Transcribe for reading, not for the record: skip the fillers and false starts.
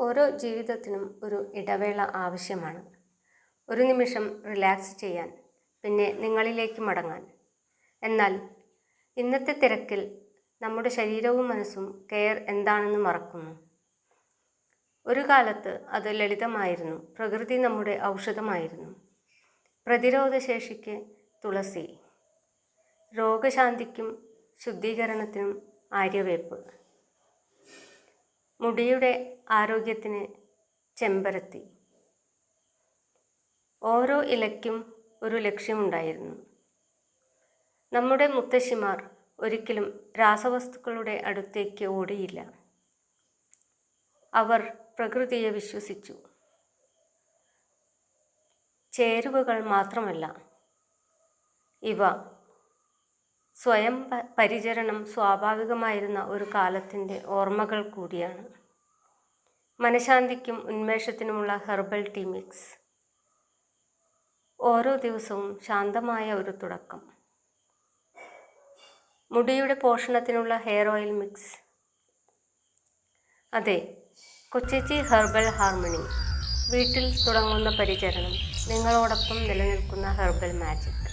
ഓരോ ജീവിതത്തിനും ഒരു ഇടവേള ആവശ്യമാണ്. ഒരു നിമിഷം റിലാക്സ് ചെയ്യാൻ, പിന്നെ നിങ്ങളിലേക്ക് മടങ്ങാൻ. എന്നാൽ ഇന്നത്തെ തിരക്കിൽ നമ്മുടെ ശരീരവും മനസ്സും കെയർ എന്താണെന്ന് മറക്കുന്നു. ഒരു കാലത്ത് അത് ലളിതമായിരുന്നു. പ്രകൃതി നമ്മുടെ ഔഷധമായിരുന്നു. പ്രതിരോധശേഷിക്ക് തുളസി, രോഗശാന്തിക്കും ശുദ്ധീകരണത്തിനും ആര്യവേപ്പ്, മുടിയുടെ ആരോഗ്യത്തിന് ചെമ്പരത്തി. ഓരോ ഇലയ്ക്കും ഒരു ലക്ഷ്യമുണ്ടായിരുന്നു. നമ്മുടെ മുത്തശ്ശിമാർ ഒരിക്കലും രാസവസ്തുക്കളുടെ അടുത്തേക്ക് ഓടിയില്ല. അവർ പ്രകൃതിയെ വിശ്വസിച്ചു. ചേരുവകൾ മാത്രമല്ല, ഇവ സ്വയം പരിചരണം സ്വാഭാവികമായിരുന്ന ഒരു കാലത്തിൻ്റെ ഓർമ്മകൾ കൂടിയാണ്. മനഃശാന്തിക്കും ഉന്മേഷത്തിനുമുള്ള ഹെർബൽ ടീ മിക്സ്. ഓരോ ദിവസവും ശാന്തമായ ഒരു തുടക്കം. മുടിയുടെ പോഷണത്തിനുള്ള ഹെയർ ഓയിൽ മിക്സ്. അതെ, കൊച്ചേച്ചി ഹെർബൽ ഹാർമണി. വീട്ടിൽ തുടങ്ങുന്ന പരിചരണം, നിങ്ങളോടൊപ്പം നിലനിൽക്കുന്ന ഹെർബൽ മാജിക്.